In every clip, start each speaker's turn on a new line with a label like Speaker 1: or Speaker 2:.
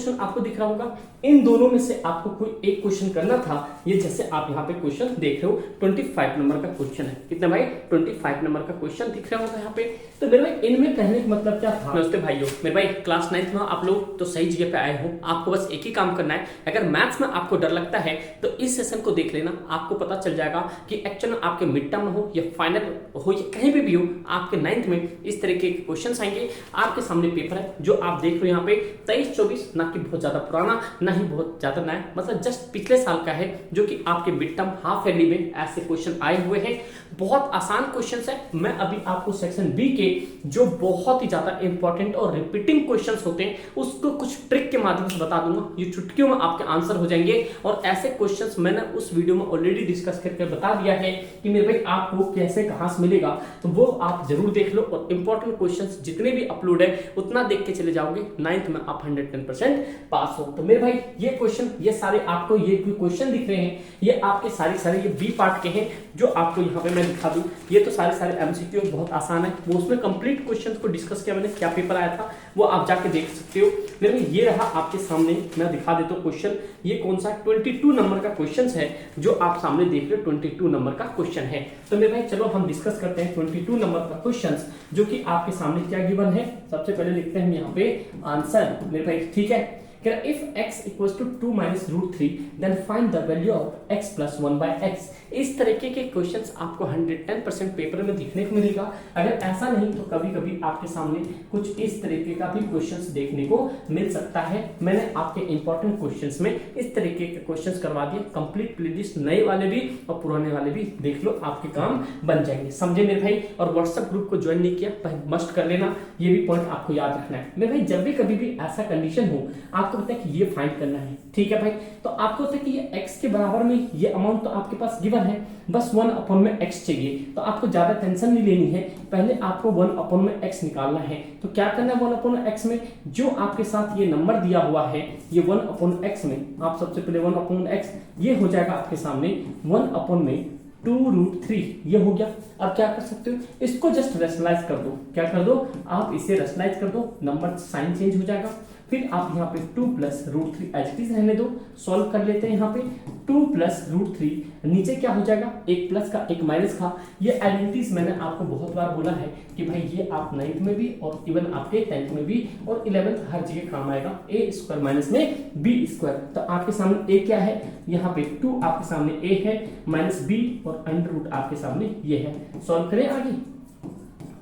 Speaker 1: Question आपको दिख रहा होगा, इन दोनों में से आपको कोई एक क्वेश्चन करना था। ये जैसे आप यहाँ पे क्वेश्चन देख रहे हो 25 नंबर का क्वेश्चन है। कितना भाई? 25 नंबर का क्वेश्चन दिख रहा होगा यहाँ पे। तो मेरे भाई इनमें कहने का मतलब क्या था? नमस्ते भाइयों, मेरे भाई क्लास 9th में आप लोग तो सही जगह पे आए हो। आपको बस एक ही काम करना है, अगर मैथ्स में आपको डर लगता है तो इस सेशन को देख लेना, आपको पता चल जाएगा कि एक्चुअल में आपके मिड टर्म हो या फाइनल हो या कहीं भी हो, आपके 9th में इस तरीके के क्वेश्चन आएंगे। आपके सामने पेपर है जो आप देख रहे हो यहाँ पे 23-24, ना कि बहुत ज्यादा पुराना ना ही बहुत ज्यादा नया, मतलब जस्ट पिछले साल का है, जो कि आपके मिड टर्म हाफ ईयरली में ऐसे क्वेश्चन आए हुए हैं। बहुत आसान क्वेश्चंस है। मैं अभी आपको सेक्शन बी के जो बहुत ही ज्यादा इंपॉर्टेंट और रिपीटिंग क्वेश्चंस होते हैं उसको कुछ ट्रिक के माध्यम से बता दूंगा। ये चुटकियों में आपके आंसर हो जाएंगे। और ऐसे क्वेश्चंस मैंने उस वीडियो में ऑलरेडी डिस्कस करके बता दिया है कि मेरे भाई आपको कैसे कहां से मिलेगा, तो वो आप जरूर देख लो। और इंपॉर्टेंट क्वेश्चंस जितने भी अपलोड है उतना देख के चले जाओगे, 9th में आप 110% पास हो। तो मेरे भाई ये क्वेश्चन, ये सारे आपको ये क्वेश्चन दिख रहे हैं, ये आपके सारे ये बी पार्ट के हैं जो आपको यहाँ पे मैं दिखा दूं। ये तो सारे एमसीक्यू बहुत आसान है, वो उसमें कंप्लीट क्वेश्चंस को डिस्कस किया मैंने, क्या पेपर आया था वो आप जाके देख सकते हो। मेरे भाई ये रहा आपके सामने, मैं दिखा देता हूँ क्वेश्चन। ये कौन सा 22 नंबर का क्वेश्चन है जो आप सामने देख रहे हो, 22 नंबर का क्वेश्चन है। तो मेरे भाई चलो हम डिस्कस करते हैं 22 नंबर का क्वेश्चन जो कि आपके सामने क्या गिवन है। सबसे पहले लिखते हैं हम यहाँ पे आंसर मेरे भाई, ठीक है। If x equals to 2 minus root 3 then find the value of x plus 1 by x। इस तरीके के क्वेश्चंस आपको 110% पेपर में दिखने को मिलेगा। अगर ऐसा नहीं तो कभी कभी आपके सामने कुछ इस तरीके का भी क्वेश्चंस देखने को मिल सकता है। मैंने आपके इंपॉर्टेंट क्वेश्चंस में इस तरीके के क्वेश्चंस करवा दिए। कंप्लीट प्लेलिस्ट नए वाले भी और पुराने वाले भी देख लो, आपके काम बन जाएंगे, समझे मेरे भाई। और व्हाट्सएप ग्रुप को ज्वाइन नहीं किया मस्ट कर लेना, ये भी पॉइंट आपको याद रखना है मेरे भाई। जब भी कभी भी ऐसा कंडीशन हो, आपको पता है कि ये फाइंड करना है, ठीक है भाई। तो आपको पता है कि ये x के बराबर में ये अमाउंट तो आपके पास गिवन है, बस 1 अपॉन में x चाहिए। तो आपको ज्यादा टेंशन नहीं लेनी है, पहले आपको 1 अपॉन में x निकालना है। तो क्या करना है 1 अपॉन में x में, जो आपके साथ ये नंबर दिया हुआ है, ये 1 अपॉन x में आप सबसे पहले 1 अपॉन x, ये हो जाएगा आपके सामने 1 अपॉन में 2√3, ये हो गया। अब क्या कर सकते हो, इसको जस्ट रैशनलाइज कर दो। क्या कर दो आप, इसे रैशनलाइज कर दो, नंबर साइन चेंज हो जाएगा। फिर आप यहाँ पे 2 प्लस √3 एज इट इज रहने दो, सॉल्व कर लेते हैं। यहाँ पे 2 प्लस √3, नीचे क्या हो जाएगा, एक प्लस का एक माइनस का। ये आइडेंटिटीज मैंने आपको बहुत बार बोला है कि भाई ये आप 9th में भी और इवन आपके 10th में भी और 11th हर जगह काम आएगा। a स्क्वायर माइनस में b स्क्वायर। तो आपके सामने a क्या है, यहाँ पे 2 आपके सामने a है, माइनस b और अंडर रूट आपके सामने ये है। सॉल्व करें आगे,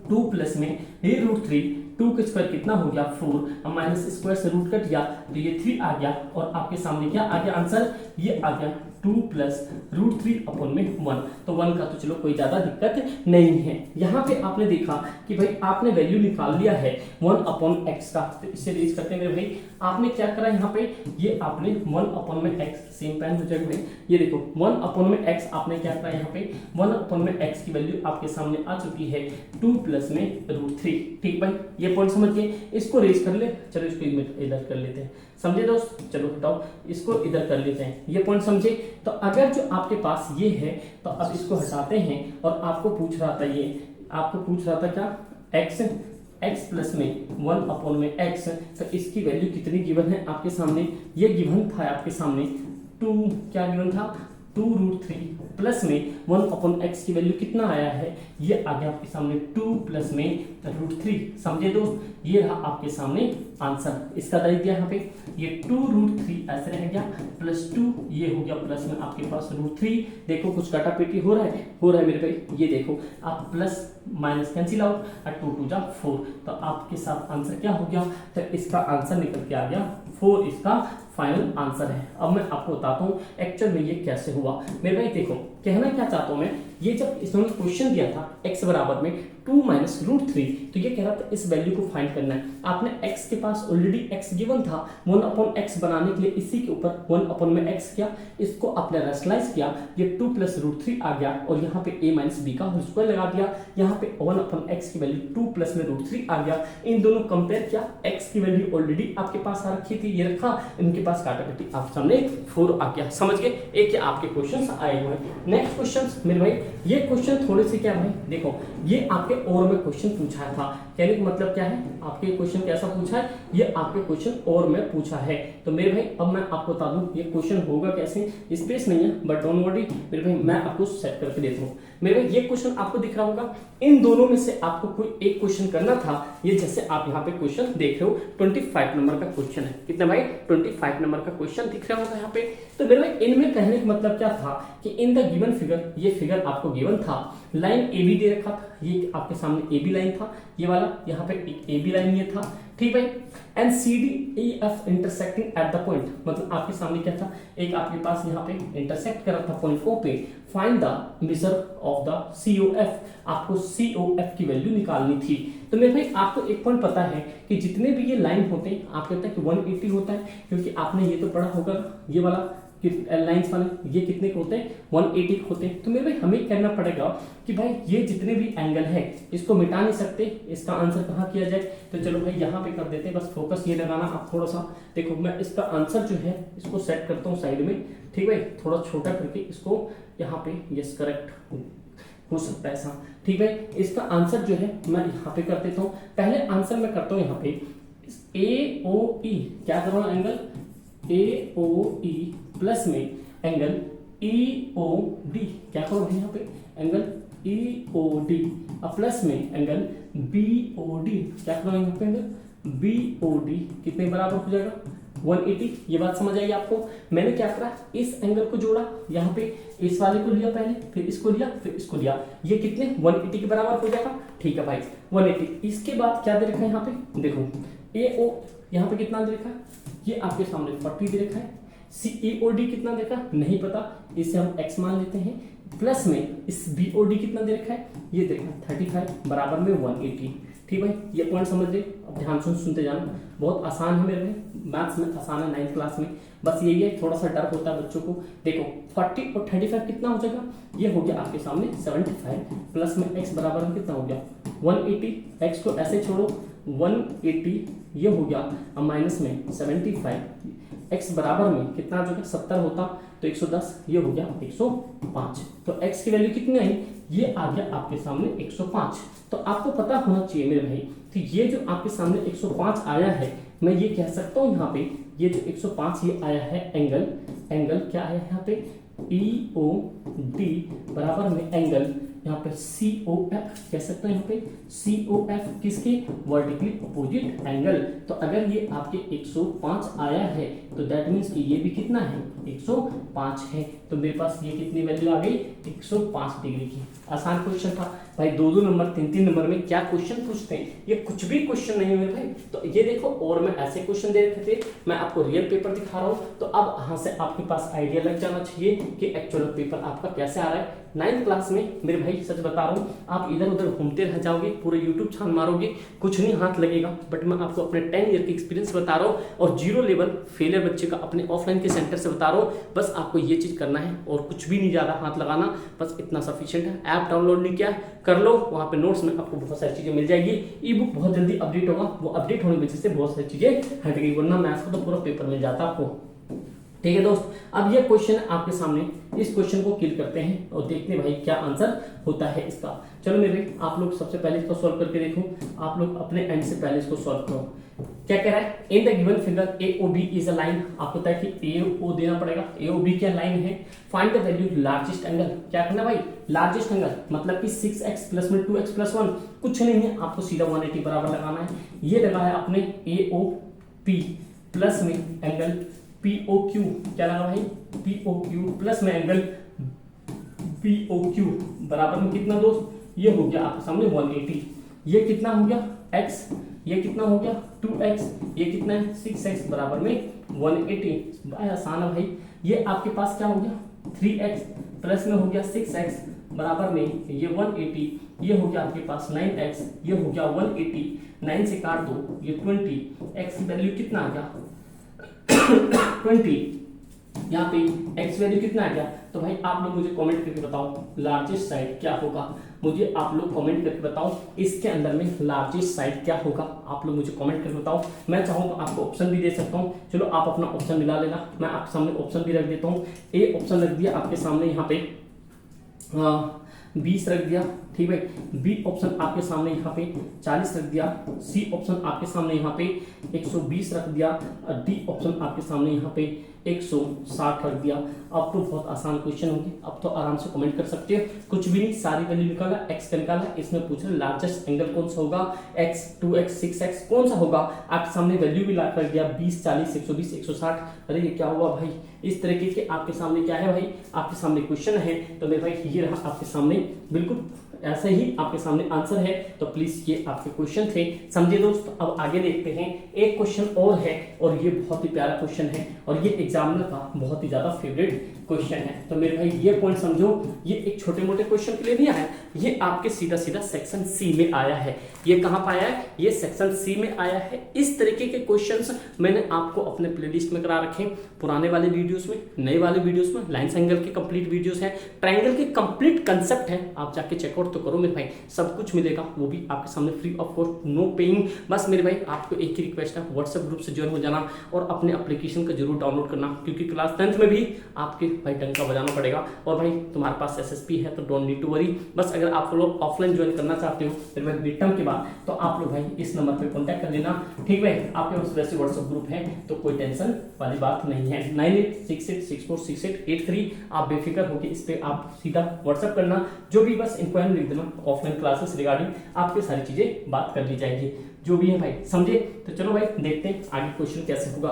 Speaker 1: 2 प्लस में √3, 2 का स्क्वायर कितना हो गया 4, अब माइनस स्क्वायर से रूट कट गया तो ये 3 आ गया। और आपके सामने क्या आ गया आंसर, ये आ गया 2 प्लस √3 अपॉन में 1। तो 1 का तो चलो कोई ज्यादा दिक्कत नहीं है। यहाँ पे आपने देखा कि भाई आपने वैल्यू निकाल लिया है 1 अपॉन x का। तो इससे रेज करते हैं मेरे भाई, आपने क्या करा यहाँ पे, ये आपने 1 अपॉन में x, सेम पेन हो जाएगा भाई। ये देखो 1 अपॉन में x आपने क्या करा यहाँ पे, 1 अपॉन में x की वैल्यू आपके सामने आ चुकी है 2 प्लस में √3। ठीक भाई, ये पॉइंट समझ के इसको रेज कर ले। चलो इसको इधर कर लेते हैं, समझे दोस्त। चलो हटाओ, इसको इधर कर लेते हैं, ये पॉइंट समझे। तो अगर जो आपके पास ये है तो अब इसको हटाते हैं। और आपको पूछ रहा था, ये आपको पूछ रहा था क्या, x प्लस में 1 अपॉन में x, तो इसकी वैल्यू कितनी गिवन है आपके सामने, ये गिवन था आपके सामने 2, क्या गिवन था 2√3 प्लस में 1 अपॉन x की वैल्यू कितना आया है, ये आ गया आपके सामने 2 प्लस में √3। समझे दोस्त, ये रहा आपके सामने आंसर। इसका दे दिया यहाँ पे, ये 2√3 ऐसे रह गया प्लस 2, ये हो गया प्लस में आपके पास √3। देखो कुछ काटापेटी हो रहा है मेरे भाई। ये देखो आप प्लस माइनस कैंसिल आउट, 2 2 जा 4, तो आपके साथ आंसर क्या हो गया, तो इसका आंसर निकल के आ गया 4, इसका फाइनल आंसर है। अब मैं आपको बताता हूँ एक्चुअल में ये कैसे हुआ मेरे भाई। देखो कहना क्या चाहता हूँ मैं, ये जब इसने क्वेश्चन दिया था x बराबर में 2 माइनस √3, तो ये कह रहा था इस वैल्यू को फाइंड करना है। आपने x के पास ऑलरेडी x गिवन था, 1 अपॉन x बनाने के लिए इसी के ऊपर 1 अपॉन में x किया, इसको आपने रैशनलाइज किया, ये 2 प्लस √3 आ गया। और यहाँ पे a माइनस b का होल स्क्वायर लगा दिया, यहाँ पे 1 अपॉन x की वैल्यू 2 प्लस में √3 आ गया। इन दोनों कंपेयर किया, x की वैल्यू ऑलरेडी आपके पास आ रखी थी, ये रखा, इनके पास काटाकाटी आप सामने 4 आ गया। समझ गए, एक आपके क्वेश्चन आए हुए हैं। नेक्स्ट क्वेश्चन मेरे भाई, ये क्वेश्चन थोड़े से क्या भाई, देखो ये आपके और में क्वेश्चन पूछा था। कहने का मतलब क्या है, आपके क्वेश्चन कैसा पूछा है, ये आपके क्वेश्चन और में पूछा है। तो मेरे भाई अब मैं आपको बता दूं ये क्वेश्चन होगा कैसे, स्पेस नहीं है बट डोंट वरी मेरे भाई, मैं आपको सेट करके देता हूँ। मेरे भाई ये क्वेश्चन आपको दिख रहा होगा, इन दोनों में से आपको कोई एक क्वेश्चन करना था। ये जैसे आप यहाँ पे क्वेश्चन देख रहे हो 25 नंबर का क्वेश्चन है। कितना भाई 25 नंबर का क्वेश्चन दिख रहा होगा यहाँ पे। तो मेरे भाई इनमें कहने का मतलब क्या था कि इन द गिवन फिगर, ये फिगर आपको गिवन था, लाइन ए बी दे रखा था, ये आपके सामने ए बी लाइन था, ये वाला यहाँ पे ए बी लाइन ये था, ठीक भाई। And C D E F intersecting at the point, मतलब आपके सामने क्या था, एक आपके पास यहाँ पे इंटरसेक्ट कर रहा था पॉइंट ओ पे। Find the measure of the C O F, आपको सी ओ एफ की वैल्यू निकालनी थी। तो मेरे भाई आपको एक पॉइंट पता है कि जितने भी ये लाइन होते हैं, आप कहते हैं कि 180 होता है, क्योंकि आपने ये तो पढ़ा होगा ये वाला लाइंस वाले ये कितने के होते हैं 180 के होते हैं। तो मेरे भाई हमें कहना पड़ेगा कि भाई ये जितने भी एंगल है इसको मिटा नहीं सकते, इसका आंसर कहाँ किया जाए। तो चलो भाई यहाँ पे कर देते हैं, बस फोकस ये लगाना आप थोड़ा सा। देखो मैं इसका आंसर जो है इसको सेट करता हूँ साइड में, ठीक भाई, थोड़ा छोटा करके इसको यहाँ पे, यस करेक्ट हो सकता है ऐसा, ठीक है। इसका आंसर जो है मैं यहाँ पे कर देता हूँ। पहले आंसर मैं करता हूँ यहाँ पे ए ओ ई, क्या कर रहा हूँ, angle A O E plus में एंगल ई ओ डी, क्या करो भाई यहाँ पे angle E O D plus में एंगल बी ओ डी, क्या करो यहाँ पे एंगल बी ओ डी, कितने बराबर हो जाएगा 180। ये बात समझ आई आपको। मैंने क्या करा, इस एंगल को जोड़ा, यहाँ पे इस वाले को लिया पहले, फिर इसको लिया, फिर इसको लिया, ये कितने 180 के बराबर हो जाएगा, ठीक है भाई 180। इसके बाद क्या दे रखा है यहाँ पे, देखो ए ओ यहाँ पे कितना दे रखा है, ये आपके सामने 40 दे रखा है। सी ई ओ डी कितना देखा नहीं पता, इसे हम x मान लेते हैं, प्लस में इस बी ओ डी कितना दे रखा है, ये देखा 35 बराबर में 180, ठीक भाई। ये पॉइंट समझ ले, अब ध्यान सुनते जाना, बहुत आसान है मेरे भाई, मैथ्स में आसान है 9th क्लास में। बस यही है, थोड़ा सा डर होता है बच्चों को। देखो 40 और 35 कितना हो जाएगा, ये हो गया आपके सामने 75, प्लस में x बराबर में कितना हो गया 180, x को ऐसे छोड़ो 180, ये हो गया, अब माइनस में 75, x बराबर में कितना आ जाएगा 70 होता तो 110, ये हो गया 105। तो x की वैल्यू कितनी आई, ये आ गया आपके सामने 105। तो आपको पता होना चाहिए मेरे भाई, तो ये जो आपके सामने 105 आया है, मैं ये कह सकता हूँ यहाँ पे ये जो 105 ये आया है एंगल क्या आया है यहाँ पे ई ओ डी बराबर में एंगल यहाँ पे सी ओ एफ, कह सकते हैं यहाँ पे सी ओ एफ, किसके वर्टिकली अपोजिट एंगल। तो अगर ये आपके 105 आया है तो दैट मीन्स कि ये भी कितना है 105 है। तो मेरे पास ये कितनी वैल्यू आ गई 105 डिग्री की। आसान क्वेश्चन था भाई, 2-2 नंबर 3-3 नंबर में क्या क्वेश्चन पूछते हैं, ये कुछ भी क्वेश्चन नहीं है मेरे भाई। तो ये देखो, और मैं ऐसे क्वेश्चन दे रखे थे, मैं आपको रियल पेपर दिखा रहा हूँ, तो अब यहाँ से आपके पास आइडिया लग जाना चाहिए कि एक्चुअल पेपर आपका कैसे आ रहा है। 9th क्लास में मेरे भाई सच बता रहा हूँ, आप इधर उधर घूमते रह जाओगे, पूरे यूट्यूब छान मारोगे, कुछ नहीं हाथ लगेगा। बट मैं आपको अपने 10 ईयर की एक्सपीरियंस बता रहा हूँ और 0 लेवल फेलियर बच्चे का अपने ऑफलाइन के सेंटर से बता रहा हूँ। बस आपको ये चीज करना है और कुछ भी नहीं ज्यादा हाथ लगाना, बस इतना सफिशिएंट है। ऐप डाउनलोड नहीं किया कर लो, वहाँ पे नोट्स में आपको बहुत सारी चीजें मिल जाएगी। ई बुक बहुत जल्दी अपडेट होगा, वो अपडेट होने की वजह से बहुत सारी चीजें हट गई, वरना मैथ्स का तो पूरा पेपर मिल जाता आपको। ठीक है दोस्त, अब ये क्वेश्चन आपके सामने, इस क्वेश्चन को किल करते हैं और देखते हैं भाई क्या आंसर होता है इसका। चलो मेरे आप लोग सबसे पहले इसको सॉल्व करके देखो, आप लोग अपने एंड से पहले इसको सॉल्व करो। क्या कह रहा है, in the given figure A O B is a line, आपको पता है कि ए ओ देना पड़ेगा, ए ओ बी क्या लाइन है। Find the value largest angle, क्या करना भाई लार्जेस्ट एंगल, मतलब कि 6x प्लस में 2x प्लस 1, कुछ नहीं है, आपको सीधा 180 बराबर लगाना है। ये लगा है अपने ए ओ पी प्लस में एंगल पी ओ क्यू, क्या लगा भाई पी ओ क्यू प्लस में एंगल पी ओ क्यू बराबर में कितना दोस्त, ये हो गया आपके सामने 180। ये कितना हो गया x, ये कितना हो गया 2x, ये कितना है 6x बराबर में 180। भाई आसान है भाई, ये आपके पास क्या हो गया 3x प्लस में हो गया 6x बराबर में ये 180, ये हो गया आपके पास 9x, ये हो गया 180, 9 से काट दो ये 20, x की वैल्यू कितना आ गया 20, यहाँ पे x वैल्यू कितना आ गया। तो भाई आप लोग मुझे कमेंट करके बताओ लार्जेस्ट साइड क्या होगा, मुझे आप लोग कमेंट करके बताओ इसके अंदर में लार्जेस्ट साइड क्या होगा, आप लोग मुझे कमेंट करके बताओ। मैं चाहूँ तो आपको ऑप्शन भी दे सकता हूँ, चलो आप अपना ऑप्शन मिला लेना, मैं आपके सामने ऑप्शन भी रख देता हूँ। ए ऑप्शन रख दिया आपके सामने यहाँ पे 20 रख दिया, ठीक भाई। बी ऑप्शन आपके सामने यहाँ पे 40 रख दिया, सी ऑप्शन आपके सामने यहाँ पे 120 रख दिया, और डी ऑप्शन आपके सामने यहाँ पे 160 रख दिया। अब तो बहुत आसान क्वेश्चन होंगे, अब तो आराम से कमेंट कर सकते हो। कुछ भी नहीं, सारी वैल्यू निकाला, एक्स का निकाला, इसमें पूछ रहे लार्जेस्ट एंगल कौन सा होगा, x 2x 6x कौन सा होगा, आपके सामने वैल्यू भी ला कर दिया 20 40 120 160। अरे ये क्या हुआ भाई, इस तरीके के आपके सामने क्या है भाई, आपके सामने क्वेश्चन है। तो मेरे भाई ये रहा आपके सामने, बिल्कुल ऐसे ही आपके सामने आंसर है। तो प्लीज ये आपके क्वेश्चन थे, समझे दोस्त। अब आगे देखते हैं, एक क्वेश्चन और है और ये बहुत ही प्यारा क्वेश्चन है और ये एग्जामिनर का बहुत ही ज्यादा फेवरेट क्वेश्चन है। तो मेरे भाई ये पॉइंट समझो, ये एक छोटे मोटे क्वेश्चन के लिए नहीं आया, ये आपके सीधा सीधा सेक्शन सी में आया है। ये कहां पाया है, ये सेक्शन सी में आया है। इस तरीके के क्वेश्चंस मैंने आपको अपने प्लेलिस्ट में करा रखे, पुराने वाले वीडियोस में, नए वाले वीडियोस में। लाइन्स एंगल के कंप्लीट वीडियोस है, ट्रायंगल के कंप्लीट कंसेप्ट है, आप जाके चेकआउट तो करो मेरे भाई, सब कुछ मिलेगा, वो भी आपके सामने free of cost, no paying. बस मेरे भाई आपको एक ही रिक्वेस्ट है, व्हाट्सएप ग्रुप से ज्वाइन हो जाना और अपने एप्लीकेशन का जरूर डाउनलोड करना, क्योंकि क्लास 10th में भी आपके भाई डंका बजाना पड़ेगा। और भाई तुम्हारे पास एसएसपी है तो डोंट नीड टू वरी। बस अगर आप लोग ऑफलाइन ज्वाइन करना चाहते हो फिर भाई मिड टर्म के बाद, तो आप लोग भाई इस नंबर पे कांटेक्ट कर लेना, ठीक भाई। आपके पास वैसे व्हाट्सएप ग्रुप है तो कोई टेंशन वाली बात नहीं है। 9868646883 आप बेफिक्र होकर इस पे आप सीधा व्हाट्सएप करना, जो भी बस इंक्वायरी लिख देना, ऑफलाइन क्लासेस रिगार्डिंग आपके सारी चीजें बात कर ली जाएगी, जो भी है भाई, समझे। तो चलो भाई देखते हैं आगे क्वेश्चन कैसे होगा।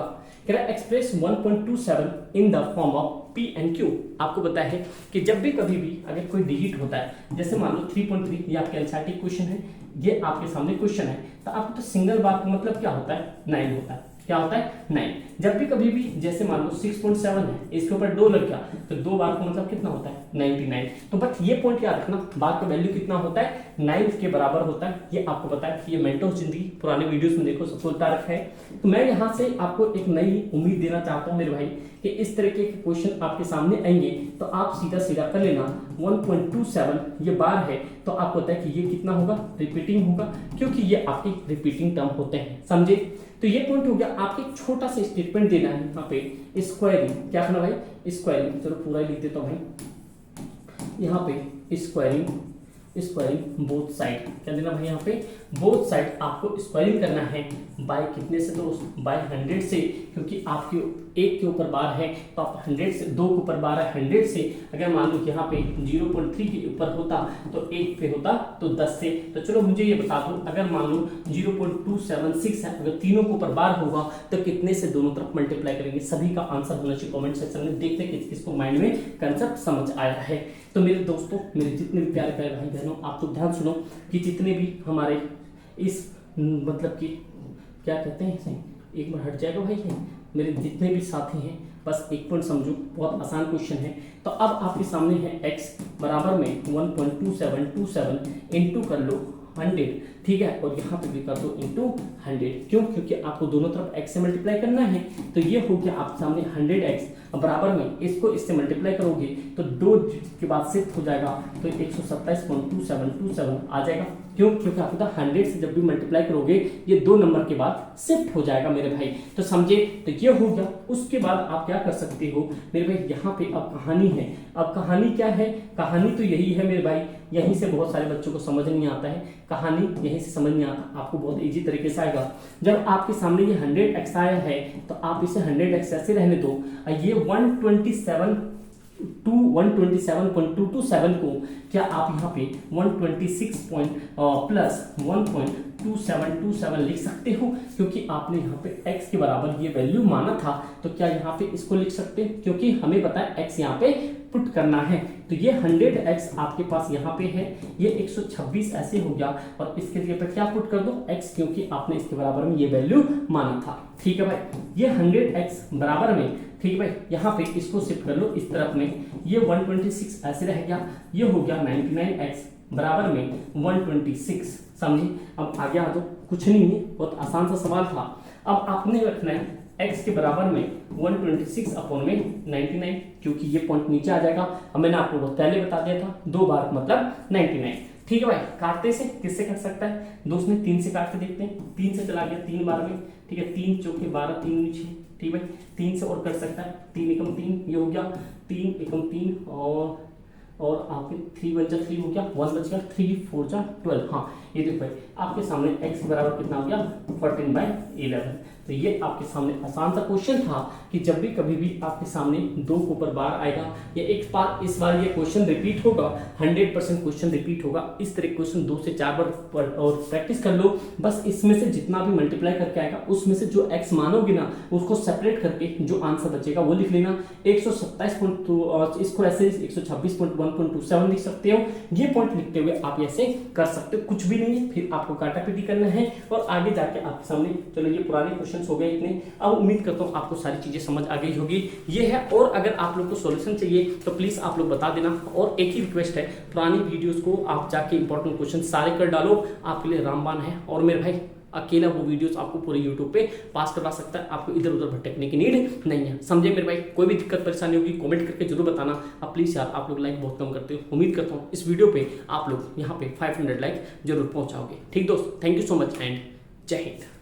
Speaker 1: कह रहा है express 1.27 in the form of P and Q। आपको पता है कि जब भी कभी भी अगर कोई डिजिट होता है, जैसे मान लो 3.3, ये आपके एनसीईआरटी क्वेश्चन है, ये आपके सामने क्वेश्चन है, तो आपको तो सिंगल बार का मतलब क्या होता है, 9 होता है। क्या होता है, 9। जब भी कभी भी जैसे मान लो 6.7 है, इसके ऊपर 2 लग गया तो 2 बार का मतलब कितना होता है, 99। तो बस ये पॉइंट याद रखना, बार का वैल्यू कितना होता है, 9 के बराबर होता है। ये आपको पता है, ये मेंटो जिंदगी पुराने वीडियोस में देखो सबको बता रखा है। तो मैं यहाँ से आपको एक नई उम्मीद देना चाहता हूँ मेरे भाई, कि इस तरीके के क्वेश्चन आपके सामने आएंगे तो आप सीधा सीधा कर लेना 1.27 ये बार है, तो आपको पता है कि ये कितना होगा, रिपीटिंग होगा, क्योंकि ये आपके रिपीटिंग टर्म होते हैं, समझे। तो ये पॉइंट हो गया। आपके छोटा सा स्टेटमेंट देना है यहाँ पे, स्क्वायरिंग, क्या करना भाई, स्क्वायरिंग। चलो पूरा ही लिख देता हूँ भाई, यहाँ पे स्क्वायरिंग बोथ साइड, क्या देना भाई, यहाँ पे बोथ साइड आपको स्क्वायरिंग करना है बाय कितने से दोस्त, बाय 100 से, क्योंकि आपके एक के ऊपर बार है तो आप 100 से, 2 के ऊपर बार है 100 से। अगर मान लो यहाँ पे 0.3 के ऊपर होता तो 1 पे होता तो 10 से। तो चलो मुझे ये बता दो, अगर मान लो 0.276 है, अगर तीनों के ऊपर बार होगा तो कितने से दोनों तरफ मल्टीप्लाई करेंगे। सभी का आंसर होना चाहिए कमेंट सेक्शन में, देखते हैं किस किसको माइंड में कंसेप्ट समझ आया है। तो मेरे दोस्तों, मेरे जितने भी प्यारे प्यारे भाई बहनों, आप तो ध्यान सुनो कि जितने भी हमारे इस मतलब कि क्या कहते हैं, एक बार हट जाएगा भाई, है मेरे जितने भी साथी हैं, बस एक पॉइंट समझो, बहुत आसान क्वेश्चन है। तो अब आपके सामने है x बराबर में 1.2727 इंटू कर लो 100, ठीक है, और यहाँ पे भी कर दो इंटू 100। क्यों, क्योंकि आपको दोनों तरफ x से मल्टीप्लाई करना है। तो ये हो गया आपके सामने 100x बराबर में, इसको इससे मल्टीप्लाई करोगे तो 2 के बाद शिफ्ट हो जाएगा तो 127.2727 आ जाएगा। क्यों, क्योंकि आपको 100 से जब भी मल्टीप्लाई करोगे ये 2 नंबर के बाद शिफ्ट हो जाएगा मेरे भाई। तो समझे, तो ये हो गया। उसके बाद आप क्या कर सकते हो मेरे भाई, यहाँ पे अब कहानी है। अब कहानी क्या है, कहानी तो यही है मेरे भाई, यहीं से बहुत सारे बच्चों को समझ नहीं आता है, कहानी यहीं से समझ नहीं आता, आपको बहुत इजी तरीके से आएगा। जब आपके सामने ये 100x आया है तो आप इसे 100x ऐसे रहने दो, ये 127.227 को क्या आप यहाँ पे 126 प्लस 1.2727 लिख सकते हो, क्योंकि आपने यहाँ पे x के बराबर ये वैल्यू माना था। तो क्या यहाँ पे इसको लिख सकते हैं, क्योंकि हमें पता है x यहाँ पे पुट करना है। तो ये 100x आपके पास यहाँ पे है, ये 126 ऐसे हो गया, और इसके जगह पे क्या पुट कर दो x, क्योंकि आपने इसके बराबर में ये वैल्यू माना था। ठीक है भाई, ये 100x बराबर में, ठीक है भाई, यहाँ पे इसको शिफ्ट कर लो इस तरफ में, ये 126 ऐसे रह गया, ये हो गया 99x बराबर में 126, समझे। अब आगे आ दो, कुछ नहीं है, बहुत आसान सा सवाल था। अब आपने रखना है x के बराबर में 126 अपॉन में 99, क्योंकि ये पॉइंट नीचे आ जाएगा। अब मैंने आपको पहले बता दिया था 2 बार मतलब 99। ठीक है भाई, काटते से किससे कट सकता है दोस्त ने, 3 से काट के देखते हैं। 3 से चला गया 3 बार में, ठीक है, 3 चौके 12, 3 नीचे, ठीक है भाई, 3 से और कट सकता है, 3 एकम 3, ये हो गया 3 एकम 3 और और आपके 3 × 1 = 3 हो गया, 1 बच गया, 3 × 4 = 12। हाँ ये देखो भाई आपके सामने x के बराबर कितना हो गया 14/11। तो ये आपके सामने आसान सा क्वेश्चन था कि जब भी कभी भी आपके सामने 2 के ऊपर बार आएगा या एक बार इस बार ये क्वेश्चन रिपीट होगा, 100% क्वेश्चन रिपीट होगा। इस तरह क्वेश्चन 2 से 4 बार और प्रैक्टिस कर लो। बस इसमें से जितना भी मल्टीप्लाई करके आएगा उसमें से जो x मानोगे ना उसको सेपरेट करके जो आंसर बचेगा वो लिख लेना। 127.2 इसको ऐसे 126.1.27 लिख सकते हो। ये पॉइंट लिखते हुए आप ऐसे कर सकते हो, कुछ भी नहीं है। फिर आपको काटापीटी करना है और आगे जाके आपके सामने, चलो ये पुराने क्वेश्चन हो गए इतने। अब उम्मीद करता हूँ आपको सारी चीजें समझ आ गई होगी। ये है, और अगर आप लोग को सॉल्यूशन चाहिए तो प्लीज आप लोग बता देना। और एक ही रिक्वेस्ट है, पुरानी वीडियोस को आप जाके इंपॉर्टेंट क्वेश्चन सारे कर डालो, आपके लिए रामबाण है। और मेरे भाई अकेला वो वीडियोस आपको पूरे यूट्यूब पे पास करवा सकता है, आपको इधर उधर भटकने की नीड नहीं है, समझे मेरे भाई। कोई भी दिक्कत परेशानी होगी कमेंट करके जरूर बताना। अब प्लीज यार आप लोग लाइक बहुत कम करते हो, उम्मीद करता हूँ इस वीडियो पे आप लोग यहाँ पे 500 लाइक जरूर पहुंचाओगे। ठीक दोस्त, thank you so much and जय हिंद।